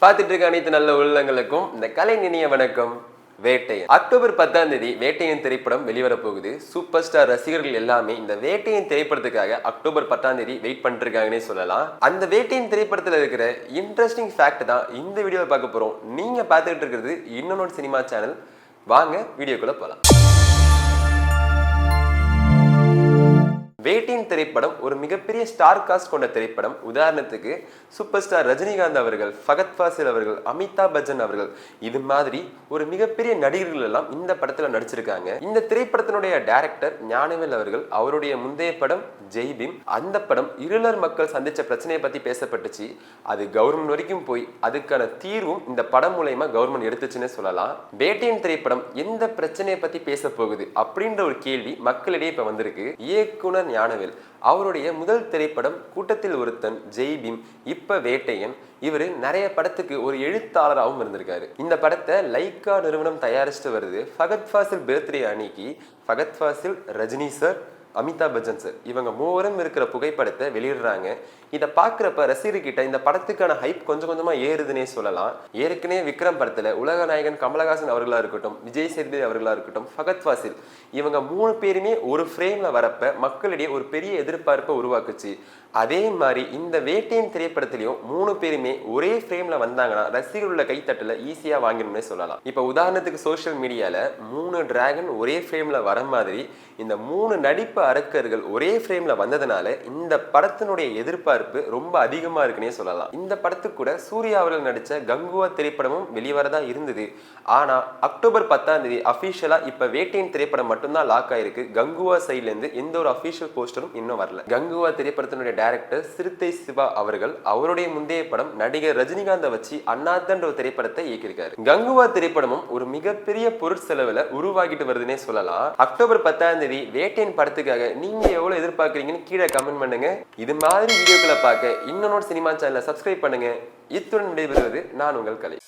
பார்த்துட்டு இருக்க அனைத்து நல்ல உள்ளங்களுக்கும் இந்த கலை நினைய வணக்கம். வேட்டையன் அக்டோபர் 10ஆம் தேதி வேட்டையன் திரைப்படம் வெளிவர போகுது. சூப்பர் ஸ்டார் ரசிகர்கள் எல்லாமே இந்த வேட்டையன் திரைப்படத்துக்காக அக்டோபர் 10ஆம் தேதி வெயிட் பண்ணிட்டு இருக்காங்கன்னே சொல்லலாம். அந்த வேட்டையன் திரைப்படத்துல இருக்கிற இன்ட்ரெஸ்டிங் ஃபேக்ட் தான் இந்த வீடியோவில் பார்க்க போறோம். நீங்க பார்த்துட்டு இருக்கிறது இன்னொரு சினிமா சேனல். வாங்க வீடியோக்குள்ள போலாம். வேட்டையன் திரைப்படம் ஒரு மிகப்பெரிய ஸ்டார் காஸ்ட் கொண்ட திரைப்படம். உதாரணத்துக்கு சூப்பர் ஸ்டார் ரஜினிகாந்த் அவர்கள், ஃபகத் ஃபாசில் அவர்கள், அமிதாப் பச்சன் அவர்கள், இது மாதிரி ஒரு மிகப்பெரிய நடிகர்கள் எல்லாம் இந்த படத்துல நடிச்சிருக்காங்க. இந்த திரைப்படத்தினுடைய டைரக்டர் ஞானவேல் அவர்கள். அவருடைய முந்தைய படம் ஜெய்பீம். அந்த படம் இருளர் மக்கள் சந்திச்ச பிரச்சனையை பத்தி பேசப்பட்டுச்சு. அது கவர்மெண்ட் வரைக்கும் போய் அதுக்கான தீர்வும் இந்த படம் மூலமா கவர்மெண்ட் எடுத்துச்சுன்னு சொல்லலாம். வேட்டையன் திரைப்படம் எந்த பிரச்சனையை பத்தி பேச போகுது அப்படின்ற ஒரு கேள்வி மக்களிடையே இப்ப வந்திருக்கு. இயக்குனர் ஞானவேல் அவருடைய முதல் திரைப்படம் கூட்டத்தில் ஒருத்தன், ஜெய்பீம், இப்ப வேட்டையன். இவரு நிறைய படத்துக்கு ஒரு எழுத்தாளராகவும் இருந்திருக்காரு. இந்த படத்தை லைக்கா நிறுவனம் தயாரிச்சுட்டு வருது. ஃபகத் ஃபாசில் பர்த்டே அன்னைக்கு ஃபகத் ஃபாசில், ரஜினி சார், அமிதாப் பச்சன் சார் இவங்க மூவரும் இருக்கிற புகைப்படத்தை வெளியிடுறாங்க. இதை பார்க்குறப்ப ரசிகர்கிட்ட இந்த படத்துக்கான ஹைப் கொஞ்சம் கொஞ்சமா ஏறுதுன்னே சொல்லலாம். ஏற்கனவே விக்ரம் படத்துல உலக நாயகன் கமலஹாசன் அவர்களா இருக்கட்டும், விஜய் சேதுபதி அவர்களா இருக்கட்டும், ஃபகத் ஃபாசில் இவங்க மூணு பேருமே ஒரு ஃப்ரேம்ல வரப்ப மக்களிடையே ஒரு பெரிய எதிர்பார்ப்பை உருவாக்குச்சு. அதே மாதிரி இந்த வேட்டையன் திரைப்படத்திலையும் மூணு பேருமே ஒரே ஃப்ரேம்ல வந்தாங்கன்னா ரசிகர்களோட கைத்தட்டல ஈஸியா வாங்கணும்னே சொல்லலாம். இப்ப உதாரணத்துக்கு சோசியல் மீடியால 3 டிராகன் ஒரே ஃப்ரேம்ல வர மாதிரி இந்த 3 நடிப்பு அரக்கர்கள் ஒரே ஃப்ரேம்ல வந்ததுனால இந்த படத்தினுடைய எதிர்பார்ப்பு ரொம்ப அதிகமா இருக்குன்னே சொல்லலாம். இந்த படத்துக்கு கூட சூர்யா அவர்கள் நடிச்ச கங்குவா திரைப்படமும் வெளிவரதா இருந்தது. ஆனா அக்டோபர் 10ஆம் தேதி அபிஷியலா இப்ப வேட்டையன் திரைப்படம் மட்டும்தான் லாக் ஆயிருக்கு. கங்குவா சைட்ல இருந்து எந்த ஒரு அபிஷியல் போஸ்டரும் இன்னும் வரல. கங்குவா திரைப்படத்தினுடைய டைரக்டர் சிறுத்தை சிவா அவர்கள் அவருடைய முந்தைய படம் நடிகர் ரஜினிகாந்தை வச்சு அண்ணாத்தன்ற ஒரு திரைப்படத்தை இயக்கியிருக்காரு. கங்குவா திரைப்படமும் ஒரு மிகப்பெரிய பொருட்செலவுல உருவாகிட்டு வருதுன்னே சொல்லலாம். அக்டோபர் 10ஆம் தேதி வேட்டையன் படத்துக்காக நீங்க எவ்வளவு எதிர்பார்க்கறீங்கன்னு கீழே கமெண்ட் பண்ணுங்க. இது மாதிரி வீடியோக்களை பார்க்க இன்னொரு சினிமா சேனலை சப்ஸ்கிரைப் பண்ணுங்க. இத்துடன் விடைபெறுவது நான் உங்கள் கலை.